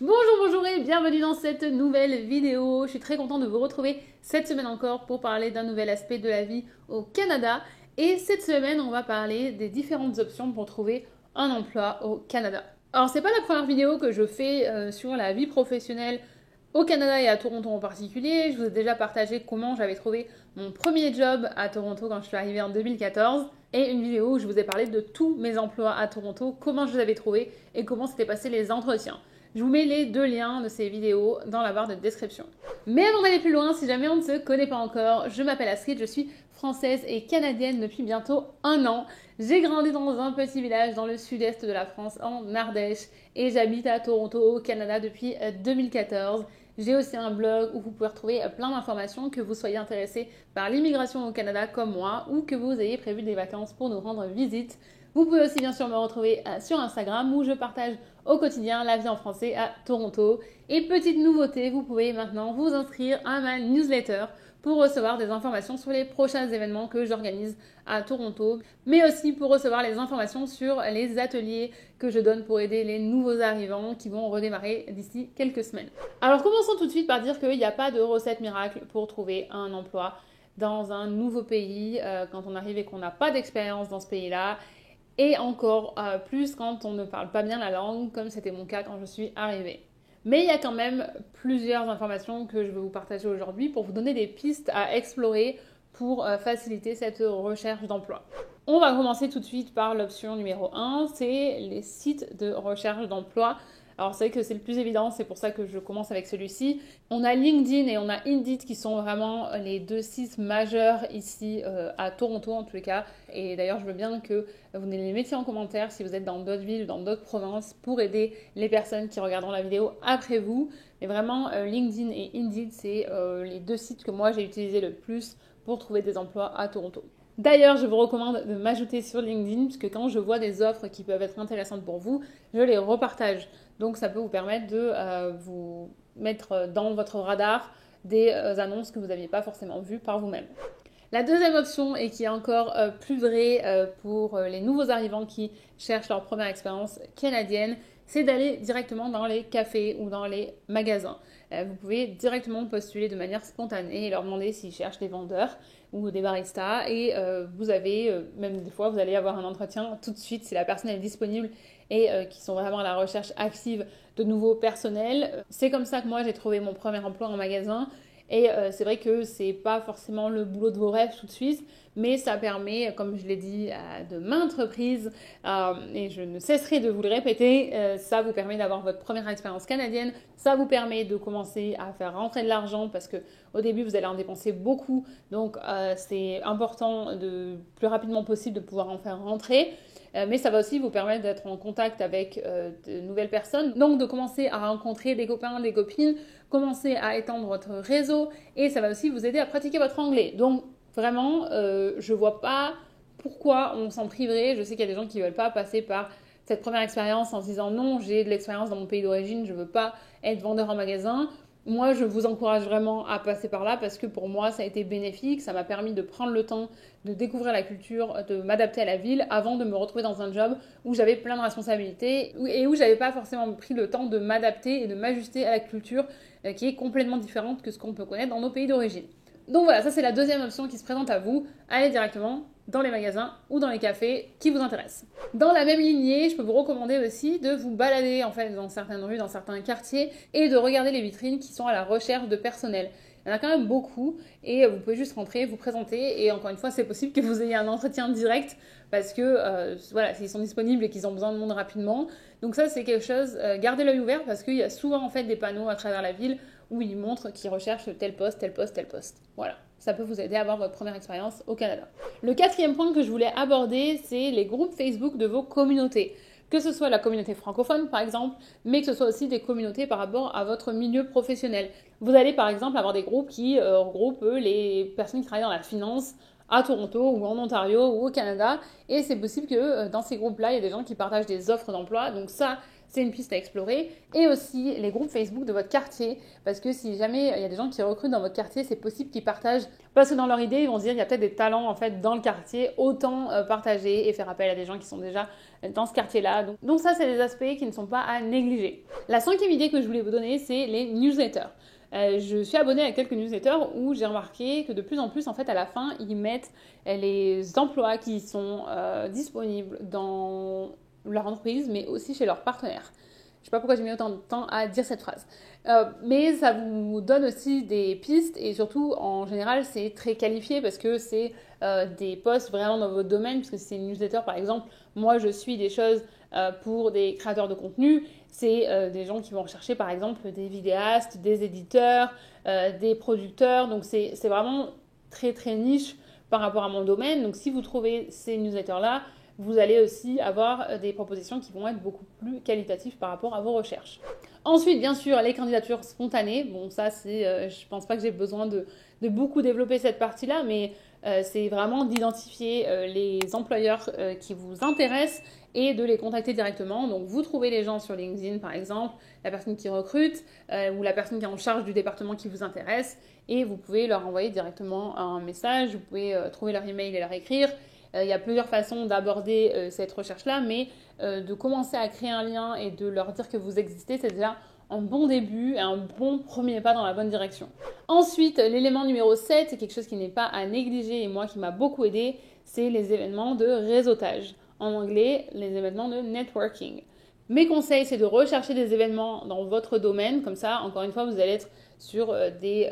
Bonjour et bienvenue dans cette nouvelle vidéo. Je suis très contente de vous retrouver cette semaine encore pour parler d'un nouvel aspect de la vie au Canada. Et cette semaine, on va parler des différentes options pour trouver un emploi au Canada. Alors, c'est pas la première vidéo que je fais sur la vie professionnelle au Canada et à Toronto en particulier. Je vous ai déjà partagé comment j'avais trouvé mon premier job à Toronto quand je suis arrivée en 2014. Et une vidéo où je vous ai parlé de tous mes emplois à Toronto, comment je les avais trouvés et comment s'étaient passés les entretiens. Je vous mets les deux liens de ces vidéos dans la barre de description. Mais avant d'aller plus loin, si jamais on ne se connaît pas encore, je m'appelle Astrid, je suis française et canadienne depuis bientôt 1 an. J'ai grandi dans un petit village dans le sud-est de la France, en Ardèche, et j'habite à Toronto, au Canada, depuis 2014. J'ai aussi un blog où vous pouvez retrouver plein d'informations, que vous soyez intéressé par l'immigration au Canada comme moi, ou que vous ayez prévu des vacances pour nous rendre visite. Vous pouvez aussi bien sûr me retrouver sur Instagram où je partage au quotidien la vie en français à Toronto. Et petite nouveauté, vous pouvez maintenant vous inscrire à ma newsletter pour recevoir des informations sur les prochains événements que j'organise à Toronto, mais aussi pour recevoir les informations sur les ateliers que je donne pour aider les nouveaux arrivants qui vont redémarrer d'ici quelques semaines. Alors commençons tout de suite par dire qu'il n'y a pas de recette miracle pour trouver un emploi dans un nouveau pays quand on arrive et qu'on n'a pas d'expérience dans ce pays-là. Et encore plus quand on ne parle pas bien la langue, comme c'était mon cas quand je suis arrivée. Mais il y a quand même plusieurs informations que je vais vous partager aujourd'hui pour vous donner des pistes à explorer pour faciliter cette recherche d'emploi. On va commencer tout de suite par l'option numéro 1, c'est les sites de recherche d'emploi. Alors c'est vrai que c'est le plus évident, c'est pour ça que je commence avec celui-ci. On a LinkedIn et on a Indeed qui sont vraiment les deux sites majeurs ici à Toronto en tous les cas. Et d'ailleurs je veux bien que vous les mettiez en commentaire si vous êtes dans d'autres villes ou dans d'autres provinces pour aider les personnes qui regarderont la vidéo après vous. Mais vraiment LinkedIn et Indeed c'est les deux sites que moi j'ai utilisés le plus pour trouver des emplois à Toronto. D'ailleurs, je vous recommande de m'ajouter sur LinkedIn puisque quand je vois des offres qui peuvent être intéressantes pour vous, je les repartage. Donc ça peut vous permettre de vous mettre dans votre radar des annonces que vous n'aviez pas forcément vues par vous-même. La deuxième option, et qui est encore plus vraie pour les nouveaux arrivants qui cherchent leur première expérience canadienne, c'est d'aller directement dans les cafés ou dans les magasins. Vous pouvez directement postuler de manière spontanée et leur demander s'ils cherchent des vendeurs ou des baristas. Et vous avez, même des fois, vous allez avoir un entretien tout de suite si la personne est disponible et qui sont vraiment à la recherche active de nouveaux personnels. C'est comme ça que moi j'ai trouvé mon premier emploi en magasin. Et c'est vrai que c'est pas forcément le boulot de vos rêves tout de suite, mais ça permet, comme je l'ai dit à de maintes reprises, et je ne cesserai de vous le répéter, ça vous permet d'avoir votre première expérience canadienne, ça vous permet de commencer à faire rentrer de l'argent parce que au début vous allez en dépenser beaucoup, donc c'est important de plus rapidement possible de pouvoir en faire rentrer. Mais ça va aussi vous permettre d'être en contact avec de nouvelles personnes, donc de commencer à rencontrer des copains, des copines, commencer à étendre votre réseau et ça va aussi vous aider à pratiquer votre anglais. Donc vraiment, je vois pas pourquoi on s'en priverait. Je sais qu'il y a des gens qui ne veulent pas passer par cette première expérience en se disant non, j'ai de l'expérience dans mon pays d'origine, je ne veux pas être vendeur en magasin. Moi, je vous encourage vraiment à passer par là parce que pour moi, ça a été bénéfique. Ça m'a permis de prendre le temps de découvrir la culture, de m'adapter à la ville avant de me retrouver dans un job où j'avais plein de responsabilités et où j'avais pas forcément pris le temps de m'adapter et de m'ajuster à la culture qui est complètement différente que ce qu'on peut connaître dans nos pays d'origine. Donc voilà, ça c'est la deuxième option qui se présente à vous. Allez directement dans les magasins ou dans les cafés qui vous intéressent. Dans la même lignée, je peux vous recommander aussi de vous balader en fait dans certaines rues, dans certains quartiers et de regarder les vitrines qui sont à la recherche de personnel. Il y en a quand même beaucoup et vous pouvez juste rentrer, vous présenter et encore une fois c'est possible que vous ayez un entretien direct parce que voilà, s'ils sont disponibles et qu'ils ont besoin de monde rapidement. Donc ça c'est quelque chose, gardez l'œil ouvert parce qu'il y a souvent en fait des panneaux à travers la ville où ils montrent qu'ils recherchent tel poste, tel poste, tel poste. Voilà, ça peut vous aider à avoir votre première expérience au Canada. Le quatrième point que je voulais aborder, c'est les groupes Facebook de vos communautés. Que ce soit la communauté francophone par exemple, mais que ce soit aussi des communautés par rapport à votre milieu professionnel. Vous allez par exemple avoir des groupes qui regroupent les personnes qui travaillent dans la finance à Toronto ou en Ontario ou au Canada et c'est possible que dans ces groupes-là, il y a des gens qui partagent des offres d'emploi. Donc ça c'est une piste à explorer. Et aussi les groupes Facebook de votre quartier, parce que si jamais il y a des gens qui recrutent dans votre quartier, c'est possible qu'ils partagent, parce que dans leur idée, ils vont se dire il y a peut-être des talents en fait dans le quartier, autant partager et faire appel à des gens qui sont déjà dans ce quartier-là. Donc ça, c'est des aspects qui ne sont pas à négliger. La cinquième idée que je voulais vous donner, c'est les newsletters. Je suis abonnée à quelques newsletters où j'ai remarqué que de plus en plus, en fait, à la fin, ils mettent les emplois qui sont disponibles dans leur entreprise, mais aussi chez leurs partenaires. Je ne sais pas pourquoi j'ai mis autant de temps à dire cette phrase. Mais ça vous donne aussi des pistes et surtout, en général, c'est très qualifié parce que c'est des posts vraiment dans votre domaine, puisque c'est une newsletter, par exemple. Moi, je suis des choses pour des créateurs de contenu. C'est des gens qui vont rechercher, par exemple, des vidéastes, des éditeurs, des producteurs. Donc, c'est vraiment très, très niche par rapport à mon domaine. Donc, si vous trouvez ces newsletters-là, vous allez aussi avoir des propositions qui vont être beaucoup plus qualitatives par rapport à vos recherches. Ensuite, bien sûr, les candidatures spontanées. Bon, ça, je pense pas que j'ai besoin de beaucoup développer cette partie-là, mais c'est vraiment d'identifier les employeurs qui vous intéressent et de les contacter directement. Donc, vous trouvez les gens sur LinkedIn, par exemple, la personne qui recrute ou la personne qui est en charge du département qui vous intéresse, et vous pouvez leur envoyer directement un message. Vous pouvez trouver leur email et leur écrire. Il y a plusieurs façons d'aborder cette recherche-là, mais de commencer à créer un lien et de leur dire que vous existez, c'est déjà un bon début et un bon premier pas dans la bonne direction. Ensuite, l'élément numéro 7, c'est quelque chose qui n'est pas à négliger et moi qui m'a beaucoup aidé, c'est les événements de réseautage. En anglais, les événements de networking. Mes conseils, c'est de rechercher des événements dans votre domaine, comme ça, encore une fois, vous allez être sur des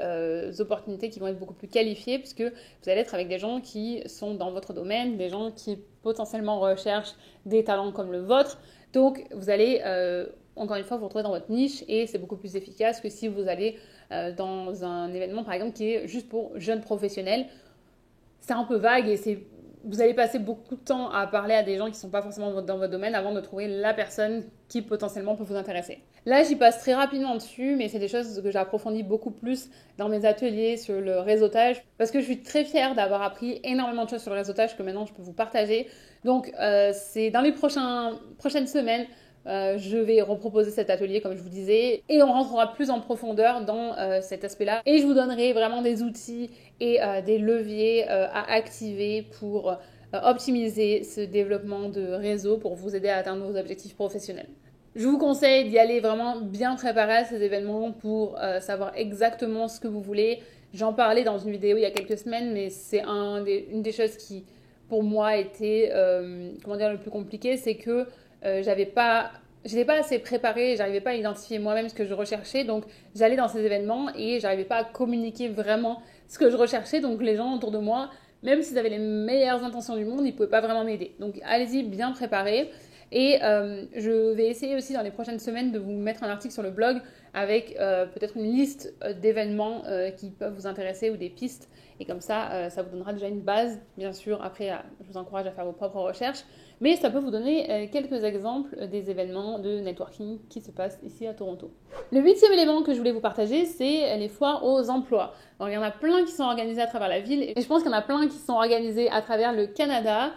opportunités qui vont être beaucoup plus qualifiées, puisque vous allez être avec des gens qui sont dans votre domaine, des gens qui potentiellement recherchent des talents comme le vôtre. Donc, vous allez, encore une fois, vous retrouver dans votre niche et c'est beaucoup plus efficace que si vous allez dans un événement, par exemple, qui est juste pour jeunes professionnels. C'est un peu vague et vous allez passer beaucoup de temps à parler à des gens qui ne sont pas forcément dans votre domaine avant de trouver la personne qui potentiellement peut vous intéresser. Là, j'y passe très rapidement dessus, mais c'est des choses que j'approfondis beaucoup plus dans mes ateliers sur le réseautage parce que je suis très fière d'avoir appris énormément de choses sur le réseautage que maintenant je peux vous partager. Donc, c'est dans les prochaines semaines. Je vais reproposer cet atelier comme je vous disais et on rentrera plus en profondeur dans cet aspect-là et je vous donnerai vraiment des outils et des leviers à activer pour optimiser ce développement de réseau pour vous aider à atteindre vos objectifs professionnels. Je vous conseille d'y aller vraiment bien préparé à ces événements pour savoir exactement ce que vous voulez. J'en parlais dans une vidéo il y a quelques semaines, mais c'est une des choses qui pour moi était le plus compliqué, c'est que j'étais pas assez préparée, j'arrivais pas à identifier moi-même ce que je recherchais, donc j'allais dans ces événements et j'arrivais pas à communiquer vraiment ce que je recherchais, donc les gens autour de moi, même s'ils avaient les meilleures intentions du monde, ils pouvaient pas vraiment m'aider. Donc allez-y bien préparés. Et je vais essayer aussi dans les prochaines semaines de vous mettre un article sur le blog avec peut-être une liste d'événements qui peuvent vous intéresser ou des pistes. Et comme ça, ça vous donnera déjà une base. Bien sûr, après, je vous encourage à faire vos propres recherches. Mais ça peut vous donner quelques exemples des événements de networking qui se passent ici à Toronto. Le 8e élément que je voulais vous partager, c'est les foires aux emplois. Alors, il y en a plein qui sont organisées à travers la ville et je pense qu'il y en a plein qui sont organisées à travers le Canada.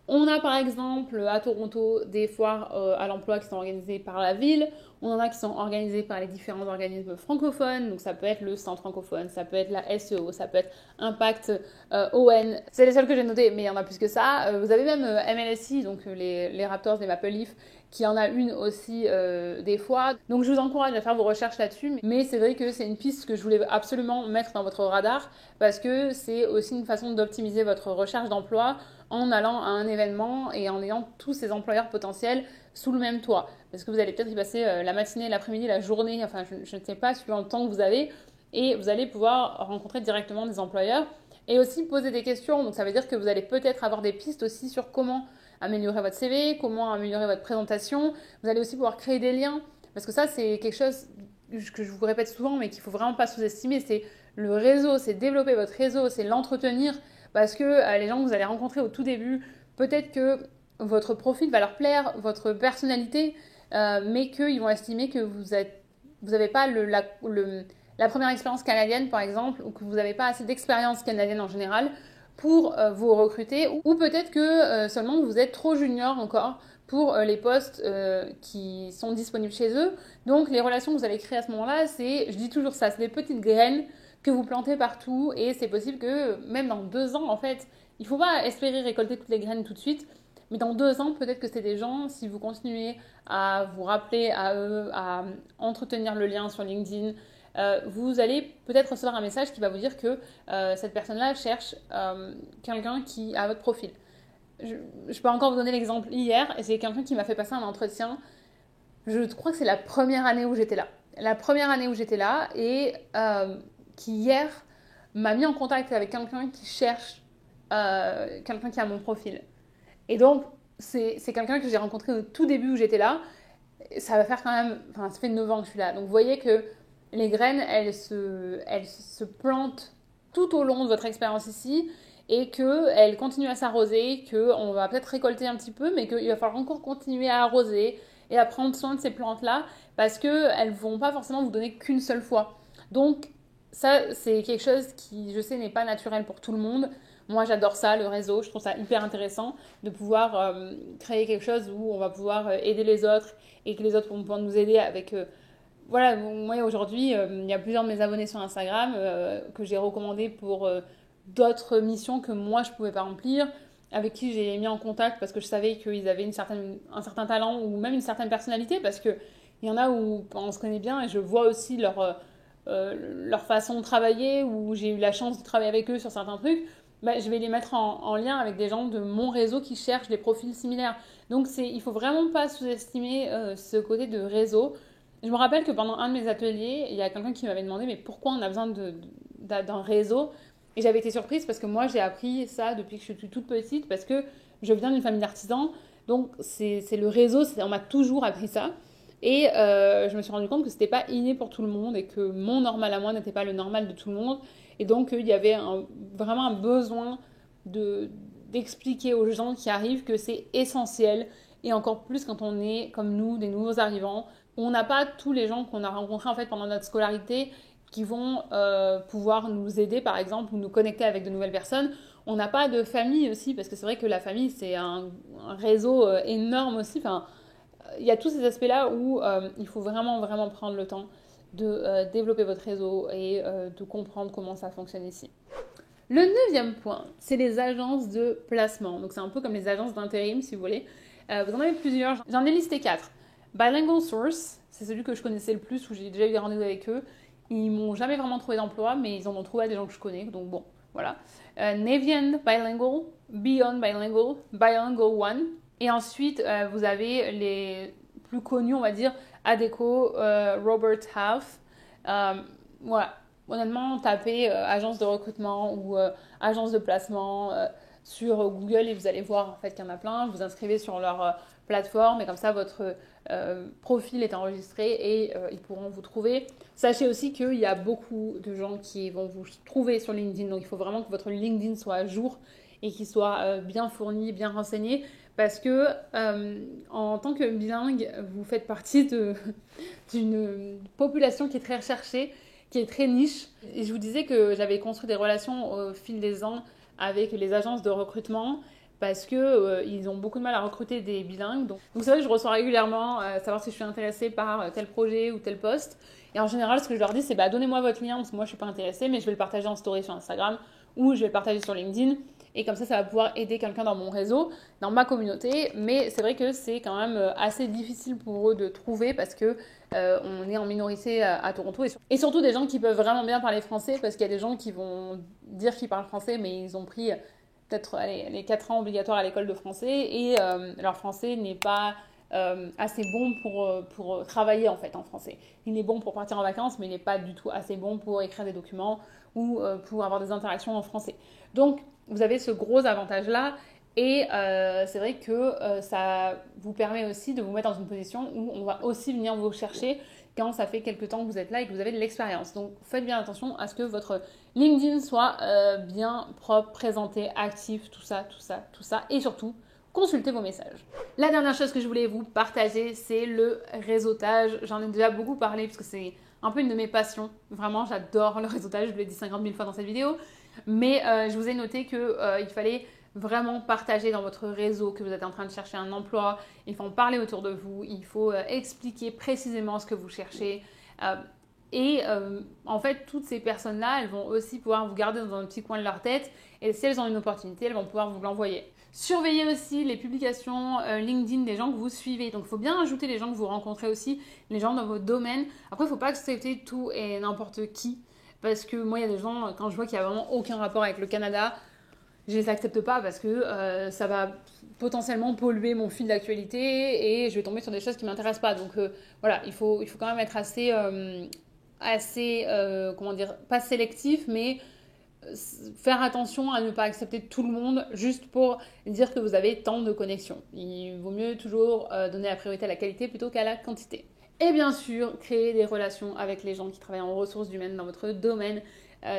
On a par exemple à Toronto des foires à l'emploi qui sont organisées par la ville. On en a qui sont organisées par les différents organismes francophones. Donc ça peut être le Centre francophone, ça peut être la SEO, ça peut être Impact ON. C'est les seuls que j'ai notés, mais il y en a plus que ça. Vous avez même MLSI, donc les Raptors, les Maple Leafs, qui en a une aussi des fois. Donc je vous encourage à faire vos recherches là-dessus. Mais c'est vrai que c'est une piste que je voulais absolument mettre dans votre radar parce que c'est aussi une façon d'optimiser votre recherche d'emploi en allant à un événement et en ayant tous ces employeurs potentiels sous le même toit. Parce que vous allez peut-être y passer la matinée, l'après-midi, la journée, enfin je ne sais pas, suivant le temps que vous avez, et vous allez pouvoir rencontrer directement des employeurs et aussi poser des questions. Donc ça veut dire que vous allez peut-être avoir des pistes aussi sur comment améliorer votre CV, comment améliorer votre présentation. Vous allez aussi pouvoir créer des liens, parce que ça c'est quelque chose que je vous répète souvent, mais qu'il ne faut vraiment pas sous-estimer, c'est le réseau, c'est développer votre réseau, c'est l'entretenir. Parce que les gens que vous allez rencontrer au tout début, peut-être que votre profil va leur plaire, votre personnalité, mais qu'ils vont estimer que vous n'avez pas la première expérience canadienne, par exemple, ou que vous n'avez pas assez d'expérience canadienne en général pour vous recruter. Ou peut-être que seulement vous êtes trop junior encore pour les posts qui sont disponibles chez eux. Donc les relations que vous allez créer à ce moment-là, je dis toujours ça, c'est des petites graines que vous plantez partout et c'est possible que même dans 2 ans, en fait, il ne faut pas espérer récolter toutes les graines tout de suite, mais dans 2 ans, peut-être que c'est des gens, si vous continuez à vous rappeler à eux, à entretenir le lien sur LinkedIn, vous allez peut-être recevoir un message qui va vous dire que cette personne-là cherche quelqu'un qui a votre profil. Je peux encore vous donner l'exemple hier, c'est quelqu'un qui m'a fait passer un entretien, je crois que c'est la première année où j'étais là. La première année où j'étais là et qui hier m'a mis en contact avec quelqu'un qui cherche quelqu'un qui a mon profil. Et donc, c'est quelqu'un que j'ai rencontré au tout début où j'étais là. Ça va faire quand même, enfin, ça fait 9 ans que je suis là. Donc, vous voyez que les graines, elles se plantent tout au long de votre expérience ici et qu'elles continuent à s'arroser, qu'on va peut-être récolter un petit peu, mais qu'il va falloir encore continuer à arroser et à prendre soin de ces plantes-là parce qu'elles ne vont pas forcément vous donner qu'une seule fois. Donc, ça, c'est quelque chose qui, je sais, n'est pas naturel pour tout le monde. Moi, j'adore ça, le réseau. Je trouve ça hyper intéressant de pouvoir créer quelque chose où on va pouvoir aider les autres et que les autres vont pouvoir nous aider avec... voilà, moi aujourd'hui, il y a plusieurs de mes abonnés sur Instagram que j'ai recommandés pour d'autres missions que moi, je ne pouvais pas remplir, avec qui j'ai mis en contact parce que je savais qu'ils avaient un certain talent ou même une certaine personnalité parce qu'il y en a où on se connaît bien et je vois aussi leur façon de travailler, où j'ai eu la chance de travailler avec eux sur certains trucs. Bah, je vais les mettre en lien avec des gens de mon réseau qui cherchent des profils similaires. Donc il ne faut vraiment pas sous-estimer ce côté de réseau. Je me rappelle que pendant un de mes ateliers, il y a quelqu'un qui m'avait demandé mais pourquoi on a besoin d'un réseau. Et j'avais été surprise parce que moi j'ai appris ça depuis que je suis toute petite parce que je viens d'une famille d'artisans. Donc c'est le réseau, on m'a toujours appris ça. Et je me suis rendu compte que c'était pas inné pour tout le monde et que mon normal à moi n'était pas le normal de tout le monde. Et donc il y avait vraiment un besoin d'expliquer aux gens qui arrivent que c'est essentiel. Et encore plus quand on est comme nous, des nouveaux arrivants. On n'a pas tous les gens qu'on a rencontrés en fait pendant notre scolarité qui vont pouvoir nous aider par exemple ou nous connecter avec de nouvelles personnes. On n'a pas de famille aussi parce que c'est vrai que la famille c'est un réseau énorme aussi. Enfin, il y a tous ces aspects-là où il faut vraiment, vraiment prendre le temps de développer votre réseau et de comprendre comment ça fonctionne ici. Le 9e point, c'est les agences de placement. Donc c'est un peu comme les agences d'intérim si vous voulez. Vous en avez plusieurs. J'en ai listé 4. Bilingual Source, c'est celui que je connaissais le plus, où j'ai déjà eu des rendez-vous avec eux. Ils m'ont jamais vraiment trouvé d'emploi, mais ils en ont trouvé à des gens que je connais, donc bon, voilà. Navient Bilingual, Beyond Bilingual, Bilingual One. Et ensuite, vous avez les plus connus, on va dire, Adecco, Robert Half. Voilà. Honnêtement, tapez agence de recrutement ou agence de placement sur Google et vous allez voir en fait qu'il y en a plein. Vous inscrivez sur leur plateforme et comme ça votre profil est enregistré et ils pourront vous trouver. Sachez aussi qu'il y a beaucoup de gens qui vont vous trouver sur LinkedIn, donc il faut vraiment que votre LinkedIn soit à jour et qu'il soit bien fourni, bien renseigné, parce que en tant que bilingue, vous faites partie d'une population qui est très recherchée, qui est très niche. Et je vous disais que j'avais construit des relations au fil des ans avec les agences de recrutement parce que ils ont beaucoup de mal à recruter des bilingues. Donc c'est vrai que je reçois régulièrement savoir si je suis intéressée par tel projet ou tel poste. Et en général, ce que je leur dis, c'est donnez-moi votre lien parce que moi je suis pas intéressée, mais je vais le partager en story sur Instagram ou je vais le partager sur LinkedIn. Et comme ça va pouvoir aider quelqu'un dans mon réseau, dans ma communauté. Mais c'est vrai que c'est quand même assez difficile pour eux de trouver parce que on est en minorité à Toronto. Et surtout des gens qui peuvent vraiment bien parler français parce qu'il y a des gens qui vont dire qu'ils parlent français, mais ils ont pris peut-être les 4 ans obligatoires à l'école de français et leur français n'est pas assez bon pour travailler en fait en français. Il est bon pour partir en vacances, mais il n'est pas du tout assez bon pour écrire des documents ou pour avoir des interactions en français. Donc, vous avez ce gros avantage-là et c'est vrai que ça vous permet aussi de vous mettre dans une position où on va aussi venir vous chercher quand ça fait quelques temps que vous êtes là et que vous avez de l'expérience. Donc, faites bien attention à ce que votre LinkedIn soit bien propre, présenté, actif, tout ça. Et surtout, consultez vos messages. La dernière chose que je voulais vous partager, c'est le réseautage. J'en ai déjà beaucoup parlé parce que c'est un peu une de mes passions. Vraiment, j'adore le réseautage. Je vous l'ai dit 50 000 fois dans cette vidéo. Mais je vous ai noté qu'il fallait vraiment partager dans votre réseau que vous êtes en train de chercher un emploi. Il faut en parler autour de vous. Il faut expliquer précisément ce que vous cherchez. En fait, toutes ces personnes-là, elles vont aussi pouvoir vous garder dans un petit coin de leur tête. Et si elles ont une opportunité, elles vont pouvoir vous l'envoyer. Surveillez aussi les publications LinkedIn des gens que vous suivez. Donc, il faut bien ajouter les gens que vous rencontrez aussi, les gens dans votre domaine. Après, il ne faut pas accepter tout et n'importe qui. Parce que moi, il y a des gens, quand je vois qu'il n'y a vraiment aucun rapport avec le Canada, je ne les accepte pas parce que ça va potentiellement polluer mon fil d'actualité et je vais tomber sur des choses qui ne m'intéressent pas. Donc, voilà, il faut quand même être comment dire, pas sélectif, mais faire attention à ne pas accepter tout le monde juste pour dire que vous avez tant de connexions. Il vaut mieux toujours donner la priorité à la qualité plutôt qu'à la quantité. Et bien sûr, créer des relations avec les gens qui travaillent en ressources humaines dans votre domaine.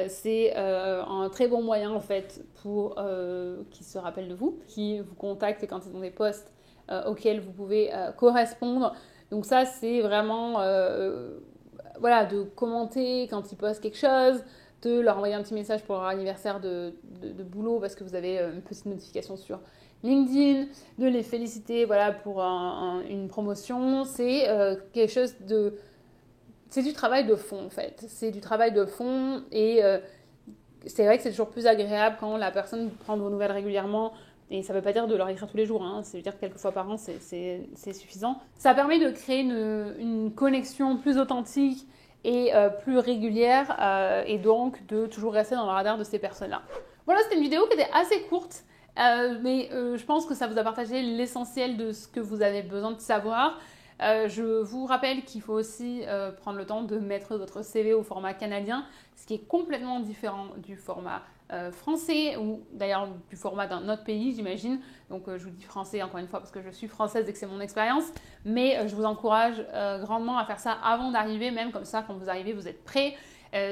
C'est un très bon moyen en fait pour qu'ils se rappellent de vous, qui vous contactent quand ils ont des postes auxquels vous pouvez correspondre. Donc ça, c'est vraiment voilà, de commenter quand ils postent quelque chose, de leur envoyer un petit message pour leur anniversaire de boulot parce que vous avez une petite notification sur LinkedIn, de les féliciter voilà, pour une promotion. C'est quelque chose de... C'est du travail de fond en fait. C'est du travail de fond et c'est vrai que c'est toujours plus agréable quand la personne prend vos nouvelles régulièrement. Et ça ne veut pas dire de leur écrire tous les jours, hein. Ça veut dire quelques fois par an, c'est suffisant. Ça permet de créer une connexion plus authentique et plus régulière et donc de toujours rester dans le radar de ces personnes-là. Voilà, c'était une vidéo qui était assez courte, mais je pense que ça vous a partagé l'essentiel de ce que vous avez besoin de savoir. Je vous rappelle qu'il faut aussi prendre le temps de mettre votre CV au format canadien, ce qui est complètement différent du format français ou d'ailleurs du format d'un autre pays, j'imagine. Donc je vous dis français encore une fois parce que je suis française et que c'est mon expérience, mais je vous encourage grandement à faire ça avant d'arriver, même comme ça quand vous arrivez vous êtes prêts.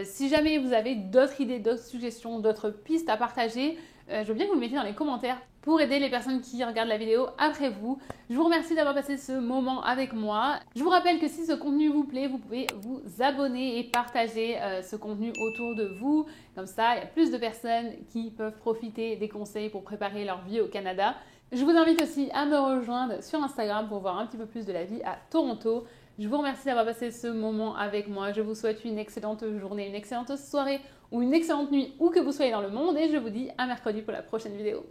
Si jamais vous avez d'autres idées, d'autres suggestions, d'autres pistes à partager, je veux bien que vous le mettiez dans les commentaires pour aider les personnes qui regardent la vidéo après vous. Je vous remercie d'avoir passé ce moment avec moi. Je vous rappelle que si ce contenu vous plaît, vous pouvez vous abonner et partager ce contenu autour de vous. Comme ça, il y a plus de personnes qui peuvent profiter des conseils pour préparer leur vie au Canada. Je vous invite aussi à me rejoindre sur Instagram pour voir un petit peu plus de la vie à Toronto. Je vous remercie d'avoir passé ce moment avec moi. Je vous souhaite une excellente journée, une excellente soirée ou une excellente nuit où que vous soyez dans le monde et je vous dis à mercredi pour la prochaine vidéo.